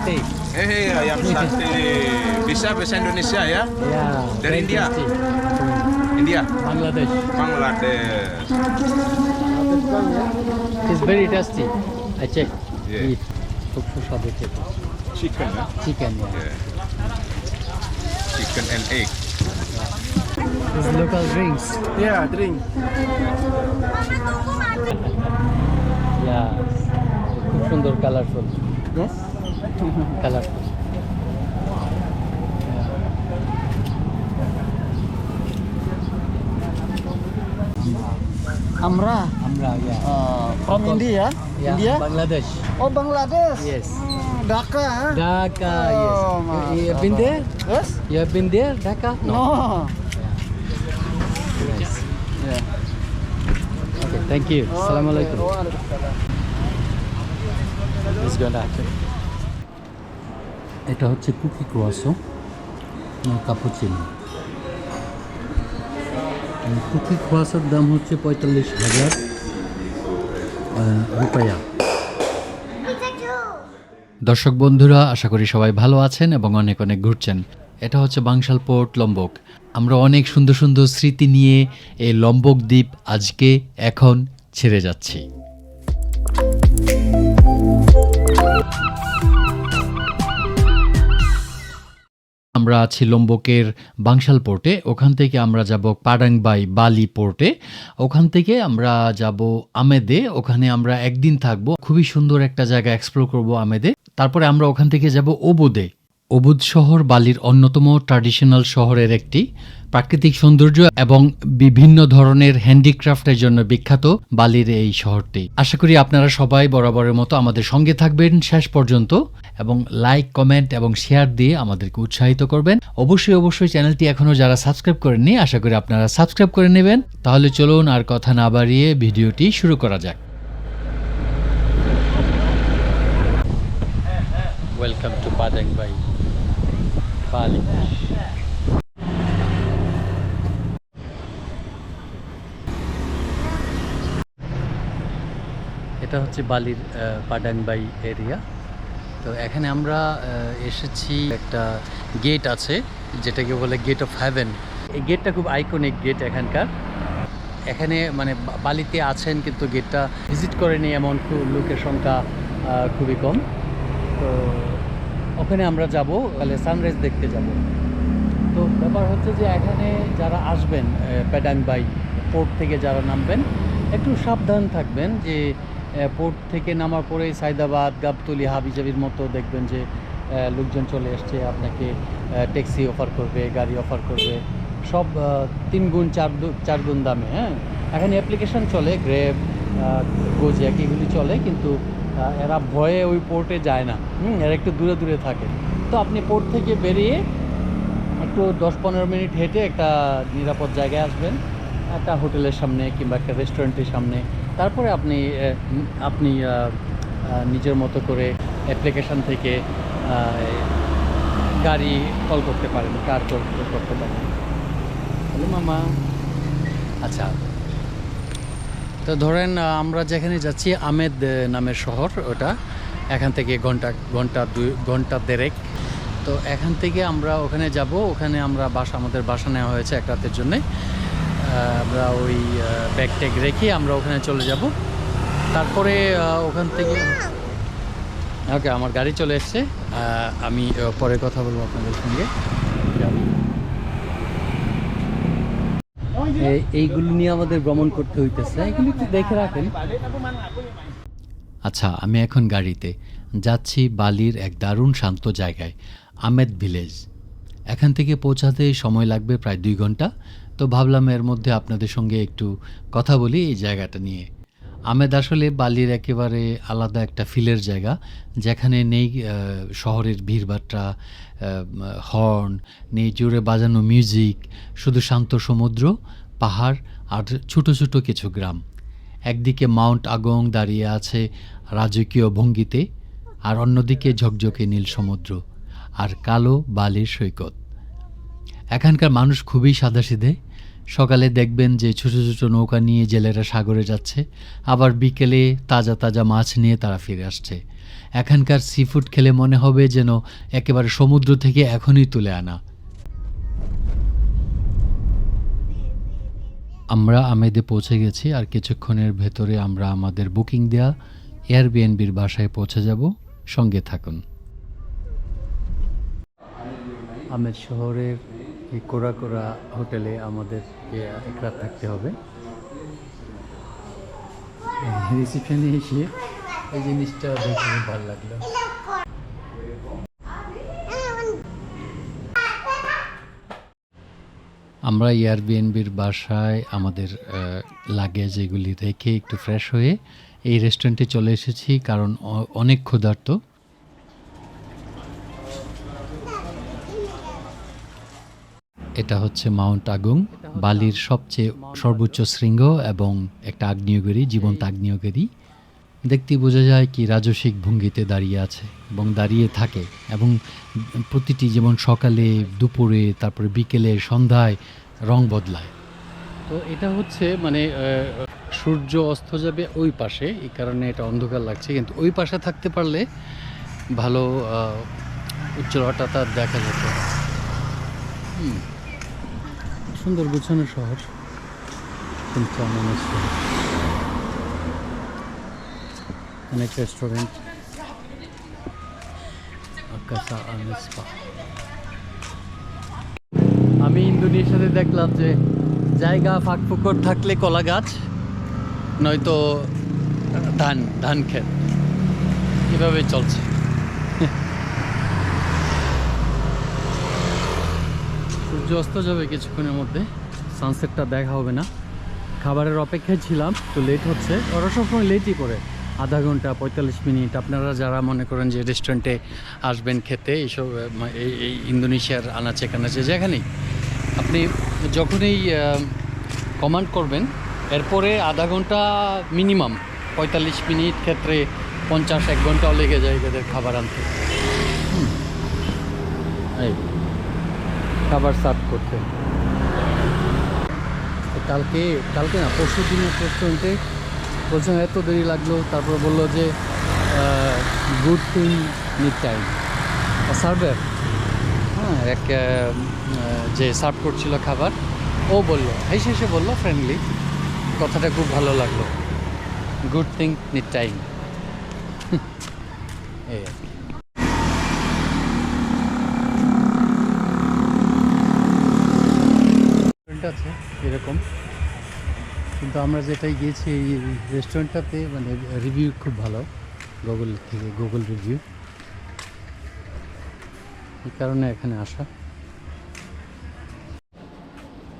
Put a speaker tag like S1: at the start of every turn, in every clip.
S1: sate.
S2: Ayam sate. Bisa bahasa Indonesia ya?
S1: Yeah.
S2: Dari
S1: very
S2: India?
S1: tasty.
S2: India,
S1: Bangladesh.
S2: Bangladesh.
S1: It's very tasty. I check.
S2: Yeah.
S1: Eat. খুব সুস্বাদু খেতে।
S2: Chicken, ya?
S1: Chicken. Yeah.
S2: Yeah. Chicken and egg.
S1: These local drinks.
S3: Yeah, drink.
S1: Yeah. খুব সুন্দর colourful.
S3: Yes.
S1: Colourful.
S3: Amra.
S1: আমরা yeah.
S3: From India.
S1: Yeah,
S3: India.
S1: Bangladesh.
S3: Oh, Bangladesh.
S1: Yes.
S3: Dhaka. Huh?
S1: Dhaka,
S3: Oh,
S1: yes. You have been there?
S3: Yes.
S1: You have been there, Dhaka?
S3: No.
S1: Yes.
S3: Yeah.
S1: Okay, thank you. Assalamu alaikum.
S3: Okay.
S1: It's gonna happen. এটা হচ্ছে cookie ক্রোয়াসো cappuccino. Cookie ক্রোয়াসোর দাম হচ্ছে 45,000 রুপিয়া। দর্শক বন্ধুরা, আশা করি সবাই ভালো আছেন এবং অনেক অনেক ঘুরছেন। এটা হচ্ছে বাংশাল পোর্ট লম্বক। আমরা অনেক সুন্দর সুন্দর স্মৃতি নিয়ে এই লম্বক দ্বীপ আজকে এখন ছেড়ে যাচ্ছি। আমরা আছি লম্বকের বাংশাল পোর্টে। ওখান থেকে আমরা যাব পাডাংবাই বালি পোর্টে। ওখান থেকে আমরা যাব আমেদে। ওখানে আমরা একদিন থাকবো। খুবই সুন্দর একটা জায়গা এক্সপ্লোর করব আমেদে। তারপরে আমরা ওখান থেকে যাব ওবুদে। ওবুদ শহর বালির অন্যতম ট্র্যাডিশনাল শহরের একটি। প্রাকৃতিক সৌন্দর্য এবং বিভিন্ন ধরনের হ্যান্ডিক্রাফটের জন্য বিখ্যাত বালির এই শহরটি। আশা করি আপনারা সবাই বরাবরের মতো আমাদের সঙ্গে থাকবেন শেষ পর্যন্ত এবং লাইক, কমেন্ট এবং শেয়ার দিয়ে আমাদেরকে উৎসাহিত করবেন। অবশ্যই চ্যানেলটি এখনও যারা সাবস্ক্রাইব করেননি, আশা করি আপনারা সাবস্ক্রাইব করে নেবেন। তাহলে চলুন আর কথা না বাড়িয়ে ভিডিওটি শুরু করা যাক। ওয়েলকাম টু পাডাংবাই বালি। এটা হচ্ছে বালির পাডাংবাই এরিয়া। তো এখানে আমরা এসেছি, একটা গেট আছে যেটাকে বলে গেট অফ হ্যাভেন। এই গেটটা খুব আইকনিক গেট এখানকার। এখানে মানে বালিতে আছেন কিন্তু গেটটা ভিজিট করেনি এমন লোকের সংখ্যা খুবই কম। তো ওখানে আমরা যাব, তাহলে সানরাইজ দেখতে যাব। তো ব্যাপার হচ্ছে যে এখানে যারা আসবেন প্যাডাংবাই পোর্ট থেকে যারা নামবেন, একটু সাবধান থাকবেন যে পোর্ট থেকে নামার পরে সাইদাবাদ, গাবতলি, হাবিজাবির মতো দেখবেন যে লোকজন চলে আসছে, আপনাকে ট্যাক্সি অফার করবে, গাড়ি অফার করবে, সব 3 গুণ 4 গুণ দামে। হ্যাঁ, এখানে অ্যাপ্লিকেশন চলে, গ্র্যাব, গোজ্যাক এগুলি চলে, কিন্তু এরা ভয়ে ওই পোর্টে যায় না। এরা একটু দূরে দূরে থাকে। তো আপনি পোর্ট থেকে বেরিয়ে একটু 10-15 মিনিট হেঁটে একটা নিরাপদ জায়গায় আসবেন, একটা হোটেলের সামনে কিংবা একটা রেস্টুরেন্টের সামনে। তারপরে আপনি নিজের মতো করে অ্যাপ্লিকেশান থেকে গাড়ি কল করতে পারেন, কার কল করতে পারেন। হ্যালো মামা। আচ্ছা, তো ধরেন আমরা যেখানে যাচ্ছি আমেদ নামের শহর, ওটা এখান থেকে ঘন্টা দেড়েক। তো এখান থেকে আমরা ওখানে যাব। ওখানে আমরা আমাদের বাসা নেওয়া হয়েছে এক রাতের জন্যে। আমরা ওই ব্যাগ ট্যাগ রেখে আমরা ওখানে চলে যাব। তারপরে ওখান থেকে ওকে, আমার গাড়ি চলে এসছে। আমি পরে কথা বলবো আপনাদের সঙ্গে। এইগুলো নিয়ে আমাদের ভ্রমণ করতে হইতেছে, এগুলো একটু দেখে রাখেন। আচ্ছা, আমি এখন গাড়িতে যাচ্ছি বালির এক দারুণ শান্ত জায়গায়, আমেদ ভিলেজ। এখান থেকে পৌঁছাতে সময় লাগবে প্রায় 2 ঘন্টা। তো ভাবলাম এর মধ্যে আপনাদের সঙ্গে একটু কথা বলি এই জায়গাটা নিয়ে। আমেদ আসলে বালির একেবারে আলাদা একটা ফিলের জায়গা, যেখানে নেই শহরের ভিড়ভাট্টা, হর্ন নেই, জোরে বাজানো মিউজিক, শুধু শান্ত সমুদ্র, পাহাড় আর ছোটো ছোটো কিছু গ্রাম। একদিকে মাউন্ট আগং দাঁড়িয়ে আছে রাজকীয় ভঙ্গিতে, আর অন্যদিকে ঝকঝকে নীল সমুদ্র আর কালো বালির সৈকত। এখানকার মানুষ খুবই সাদাসিধে। সকালে দেখবেন যে ছোটো ছোটো নৌকা নিয়ে জেলেরা সাগরে যাচ্ছে, আবার বিকেলে তাজা তাজা মাছ নিয়ে তারা ফিরে আসছে। এখানকার সি ফুড খেলে মনে হবে যেন একেবারে সমুদ্র থেকে এখনই তুলে আনা। আমরা আমেদে পৌঁছে গেছি, আর কিছুক্ষণের ভেতরে আমরা আমাদের বুকিং দেওয়া এয়ারবিএনবির বাসায় পৌঁছে যাব। সঙ্গে থাকুন। আমেদ শহরের এই কোরা কোরা হোটেলে আমাদেরকে এক রাত থাকতে হবে। রিসেপশনে এসে এই জিনিসটা দেখে খুব ভালো লাগলো। আমরা এয়ারবিএনবির বাসায় আমাদের লাগেজ এগুলি রেখে একটু ফ্রেশ হয়ে এই রেস্টুরেন্টে চলে এসেছি, কারণ অনেক ক্ষুধার্ত। এটা হচ্ছে মাউন্ট আগুং, বালির সবচেয়ে সর্বোচ্চ শৃঙ্গ এবং একটা আগ্নেয়গিরি, জীবন্ত আগ্নেয়গিরি। দেখতে বোঝা যায় কি রাজসিক ভঙ্গিতে দাঁড়িয়ে আছে এবং দাঁড়িয়ে থাকে, এবং প্রতিটি যেমন সকালে, দুপুরে, তারপরে বিকেলে, সন্ধ্যায় রং বদলায়। তো এটা হচ্ছে মানে সূর্য অস্ত যাবে ওই পাশে, এই কারণে এটা অন্ধকার লাগছে, কিন্তু ওই পাশে থাকতে পারলে ভালো উজ্জ্বলতা তার দেখা যেত। সুন্দর গুছানো শহর, কিন্তু আমার শহর। অনেক রেস্টুরেন্ট, আমি ইন্দোনেশিয়াতে দেখলাম যে জায়গা ফাঁক ফুকর থাকলে কলা গাছ, নয়তো ধান ক্ষেত, এভাবে চলছে। সূর্য অস্ত যাবে কিছুক্ষণের মধ্যে, সানসেটটা দেখা হবে না। খাবারের অপেক্ষায় ছিলাম, তো লেট হচ্ছে, ওরা সবসময় লেটই করে, আধা ঘন্টা 45 মিনিট। আপনারা যারা মনে করেন যে রেস্টুরেন্টে আসবেন খেতে, এইসব এই ইন্দোনেশিয়ার আনাচে কানাচে যেখানেই আপনি যখনই কমান্ড করবেন, এরপরে আধা ঘন্টা মিনিমাম, 45 মিনিট ক্ষেত্রে 50-1 ঘন্টাও লেগে যায় এদের খাবার আনতে, এই খাবার সার্ভ করতে। কালকে না, পরশু দিনের রেস্টুরেন্টে প্রথমে এত দেরি লাগলো, তারপর বললো যে good thing need time. Server, হ্যাঁ, এক যে সার্ভ করছিল খাবার, ও বললো, হেসে বললো ফ্রেন্ডলি, কথাটা খুব ভালো লাগলো, গুড থিং নিড টাইম। এই আর কি। আছে এরকম, কিন্তু আমরা যেটাই গিয়েছি এই রেস্টুরেন্টটাতে মানে রিভিউ খুব ভালো, গুগল রিভিউ, এই কারণে এখানে আসা।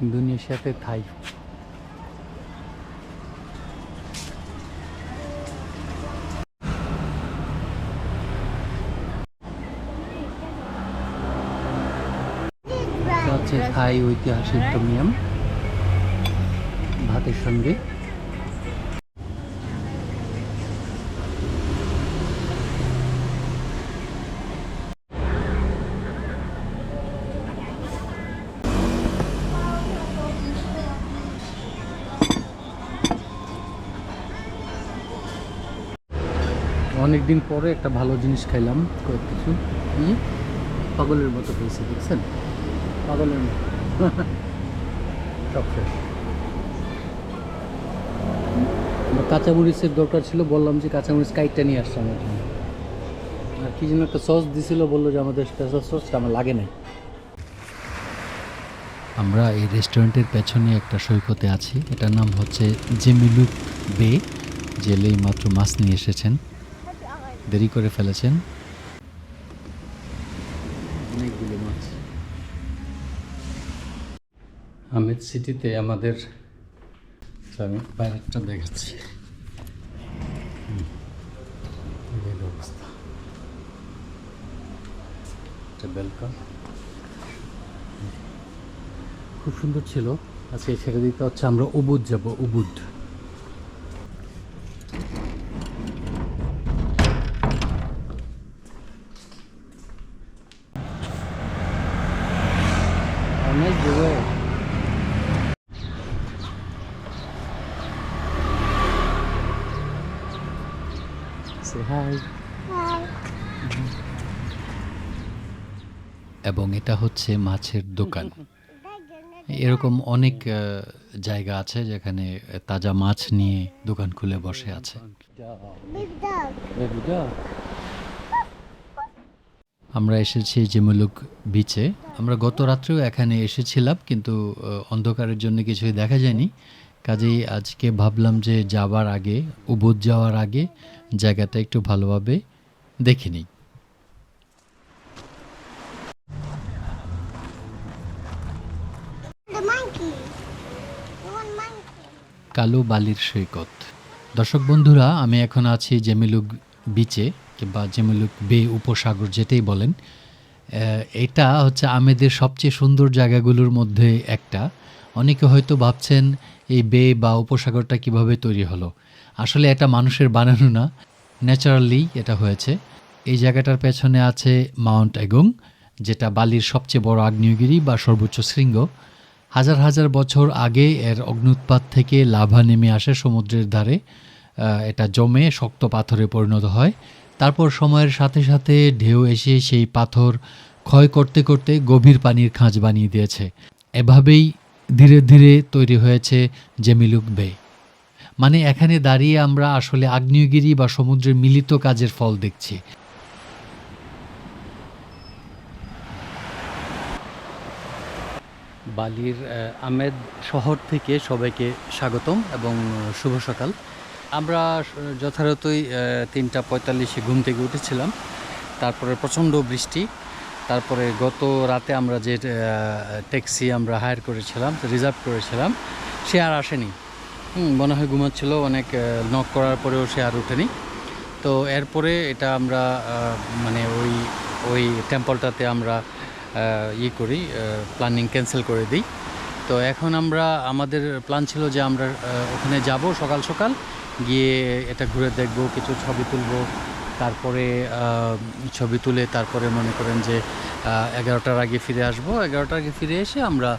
S1: ইন্দোনেশিয়াতে থাই। হচ্ছে থাই ঐতিহাসিক টমিয়াম ভাতের সঙ্গে। অনেকদিন পরে একটা ভালো জিনিস খাইলাম, কয়েক কিছু পাগলের মতো পেয়েছি, দেখছেন, পাগলের মতো সব শেষ। কাঁচামরিচের দরকার ছিল, বললাম যে কাঁচামরিচ কাইটটা নিয়ে আসছে আমার জন্য, আর কি যেন একটা সস দিছিল, বললো যে আমাদের স্পেশাল সসটা আমার লাগে নাই। আমরা এই রেস্টুরেন্টের পেছনে একটা সৈকতে আছি, এটার নাম হচ্ছে জেমিলুক বে। জেলেই মাত্র মাছ নিয়ে এসেছেন, দেরি করে ফেলেছেন, অনেকগুলো মাছ। আমেদ সিটিতে আমাদের, আমি বাইরেটা দেখাচ্ছি, অবস্থা, বেলকন খুব সুন্দর ছিল। আজকে ছেড়ে দিতে হচ্ছে, আমরা উবুদ যাব, Ubud. Nice way. Say hi. এবং এটা হচ্ছে মাছের দোকান। এরকম অনেক জায়গা আছে যেখানে তাজা মাছ নিয়ে দোকান খুলে বসে আছে। আমরা এসেছি জেমুলুক বিচে। আমরা গত রাত্রেও এখানে এসেছিলাম, কিন্তু অন্ধকারের জন্য কিছুই দেখা যায়নি। কাজেই আজকে ভাবলাম যে যাবার আগে, উবুদ যাওয়ার আগে জায়গাটা একটু ভালোভাবে দেখে নিই।
S4: The monkey. One monkey.
S1: কালো বালির সৈকত। দর্শক বন্ধুরা, আমি এখন আছি জেমুলুক বিচে কিংবা জেমুলুক বে উপসাগর যেটাই বলেন। এটা হচ্ছে আমেদের সবচেয়ে সুন্দর জায়গাগুলোর মধ্যে একটা। অনেকে হয়তো ভাবছেন এই বে বা উপসাগরটা কিভাবে তৈরি হলো। আসলে এটা মানুষের বানানো না, ন্যাচারালি এটা হয়েছে। এই জায়গাটার পেছনে আছে মাউন্ট এগং, যেটা বালির সবচেয়ে বড় আগ্নেয়গিরি বা সর্বোচ্চ শৃঙ্গ। হাজার হাজার বছর আগে এর অগ্ন্যুৎপাত থেকে লাভা নেমে আসে সমুদ্রের ধারে। এটা জমে শক্ত পাথরে পরিণত হয়। তারপর সময়ের সাথে সাথে ঢেউ এসে সেই পাথর ক্ষয় করতে করতে গভীর পানির খাঁজ বানিয়ে দিয়েছে। এভাবেই ধীরে ধীরে তৈরি হয়েছে জেমুলুক বে। মানে এখানে দাঁড়িয়ে আমরা আসলে আগ্নেয়গিরি বা সমুদ্রের মিলিত কাজের ফল দেখছি। বালির আমেদ শহর থেকে সবাইকে স্বাগতম এবং শুভ সকাল। আমরা যথারীতি 3:45 ঘুম থেকে উঠেছিলাম। তারপরে প্রচণ্ড বৃষ্টি। তারপরে গত রাতে আমরা যে ট্যাক্সি আমরা হায়ার করেছিলাম, রিজার্ভ করেছিলাম, সে আর আসেনি। মনে হয় ঘুমাচ্ছিল। অনেক নক করার পরেও সে আর ওঠেনি। তো এরপরে এটা আমরা মানে ওই টেম্পলটাতে আমরা করি, প্ল্যানিং ক্যান্সেল করে দিই। তো এখন আমাদের প্ল্যান ছিল যে আমরা ওখানে যাব সকাল সকাল, গিয়ে এটা ঘুরে দেখব, কিছু ছবি তুলব। তারপরে ছবি তুলে তারপরে মনে করেন যে 11টার আগে ফিরে আসব। 11টার আগে ফিরে এসে আমরা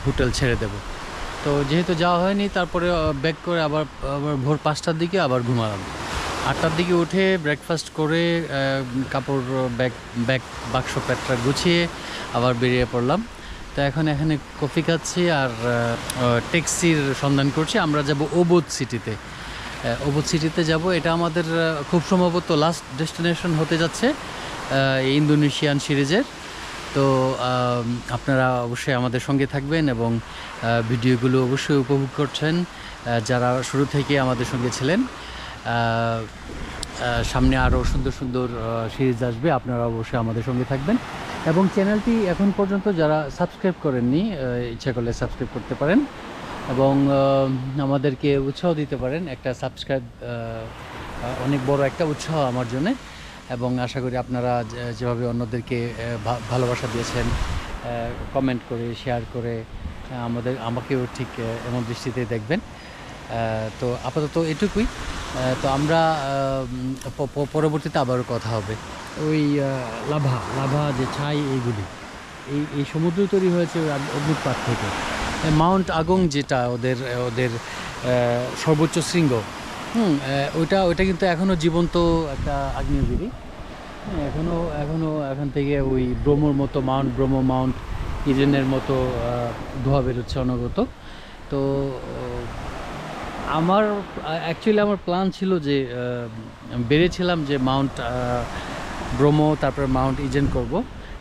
S1: হোটেল ছেড়ে দেব। তো যেহেতু যাওয়া হয়নি, তারপরে ব্যাক করে আবার ভোর 5টার দিকে আবার ঘুমালাম। 8টার দিকে উঠে ব্রেকফাস্ট করে কাপড় ব্যাগ বাক্স প্যাটরা গুছিয়ে আবার বেরিয়ে পড়লাম। তো এখন এখানে কফি খাচ্ছি আর ট্যাক্সির সন্ধান করছি। আমরা যাব ওবুদ সিটিতে। ওবুদ সিটিতে যাব। এটা আমাদের খুব সম্ভবত লাস্ট ডেস্টিনেশন হতে যাচ্ছে ইন্দোনেশিয়ান সিরিজের। তো আপনারা অবশ্যই আমাদের সঙ্গে থাকবেন এবং ভিডিওগুলো অবশ্যই উপভোগ করছেন যারা শুরু থেকে আমাদের সঙ্গে ছিলেন। সামনে আরও সুন্দর সুন্দর সিরিজ আসবে, আপনারা অবশ্যই আমাদের সঙ্গে থাকবেন। এবং চ্যানেলটি এখন পর্যন্ত যারা সাবস্ক্রাইব করেননি, ইচ্ছা করলে সাবস্ক্রাইব করতে পারেন এবং আমাদেরকে উৎসাহ দিতে পারেন। একটা সাবস্ক্রাইব অনেক বড় একটা উৎসাহ আমার জন্যে। এবং আশা করি আপনারা যেভাবে অন্যদেরকে ভালোবাসা দিয়েছেন, কমেন্ট করে শেয়ার করে আমাকেও ঠিক এমন দৃষ্টিতে দেখবেন। তো আপাতত এটুকুই। তো আমরা পরবর্তীতে আবারও কথা হবে। ওই লাভা যে ছাই, এইগুলি এই সমুদ্র তৈরি হয়েছে ওই অগ্ন্যুৎপাত থেকে। মাউন্ট আগং যেটা ওদের সর্বোচ্চ শৃঙ্গ, ওইটা কিন্তু এখনও জীবন্ত একটা আগ্নেয়গিরি। এখনও এখান থেকে ওই ব্রহ্মর মতো মাউন্ট ইডেনের মতো ধোঁয়া বেরোচ্ছে অনবরত। তো আমার প্ল্যান ছিল যে বেরিয়েছিলাম যে মাউন্ট ব্রহ্ম তারপরে মাউন্ট ইজেন করব।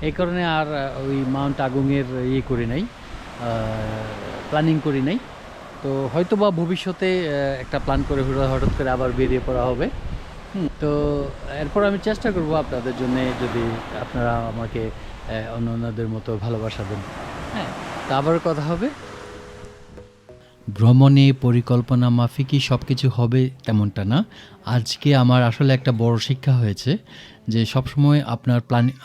S1: এই কারণে আর ওই মাউন্ট আগংয়ের করি নাই, প্ল্যানিং করি নাই। তো হয়তো বা ভবিষ্যতে একটা প্ল্যান করে হঠাৎ করে আবার বেরিয়ে পড়া হবে। তো এরপর আমি চেষ্টা করব আপনাদের জন্য, যদি আপনারা আমাকে অন্যদের মতো ভালোবাসা দেন। হ্যাঁ, তো আবার কথা হবে। ভ্রমণে পরিকল্পনা মাফিকই সব কিছু হবে তেমনটা না। আজকে আমার আসলে একটা বড় শিক্ষা হয়েছে যে সবসময়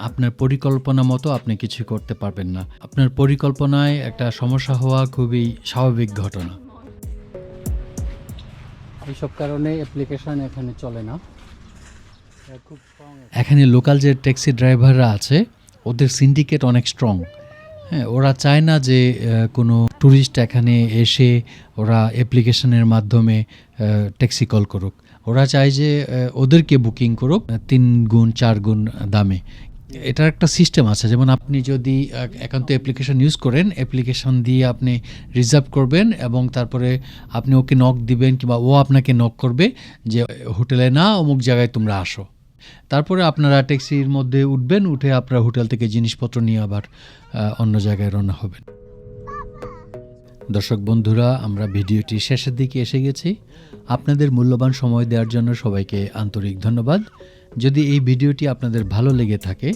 S1: আপনার পরিকল্পনা মতো আপনি কিছু করতে পারবেন না। আপনার পরিকল্পনায় একটা সমস্যা হওয়া খুবই স্বাভাবিক ঘটনা। এইসব কারণে অ্যাপ্লিকেশন এখানে চলে না। এখানে লোকাল যে ট্যাক্সি ড্রাইভাররা আছে, ওদের সিন্ডিকেট অনেক স্ট্রং। হ্যাঁ, ওরা চায় না যে কোনো ট্যুরিস্ট এখানে এসে ওরা অ্যাপ্লিকেশনের মাধ্যমে ট্যাক্সি কল করুক। ওরা চায় যে ওদেরকে বুকিং করুক 3 গুণ 4 গুণ দামে। এটার একটা সিস্টেম আছে, যেমন আপনি যদি একান্ত অ্যাপ্লিকেশন ইউজ করেন, অ্যাপ্লিকেশন দিয়ে আপনি রিজার্ভ করবেন এবং তারপরে আপনি ওকে নক দিবেন কিংবা ও আপনাকে নক করবে যে হোটেলে না অমুক জায়গায় তোমরা আসো। তারপরে আপনারা ট্যাক্সির মধ্যে উঠবেন, উঠে আপনারা হোটেল থেকে জিনিসপত্র নিয়ে আবার অন্য জায়গায় রওনা হবেন। দর্শক বন্ধুরা, আমরা ভিডিওটি শেষের দিকে এসে গেছি। আপনাদের মূল্যবান সময় দেওয়ার জন্য সবাইকে আন্তরিক ধন্যবাদ। যদি এই ভিডিওটি আপনাদের ভালো লেগে থাকে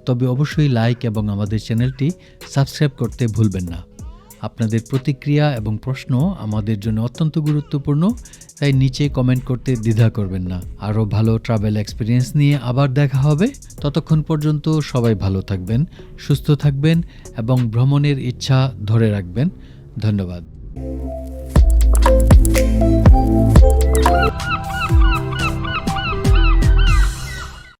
S1: তবে অবশ্যই লাইক এবং আমাদের চ্যানেলটি সাবস্ক্রাইব করতে ভুলবেন না। আপনাদের প্রতিক্রিয়া এবং প্রশ্ন আমাদের জন্য অত্যন্ত গুরুত্বপূর্ণ, তাই নিচে কমেন্ট করতে দ্বিধা করবেন না। আরও ভালো ট্রাভেল এক্সপিরিয়েন্স নিয়ে আবার দেখা হবে। ততক্ষণ পর্যন্ত সবাই ভালো থাকবেন, সুস্থ থাকবেন এবং ভ্রমণের ইচ্ছা ধরে রাখবেন। ধন্যবাদ।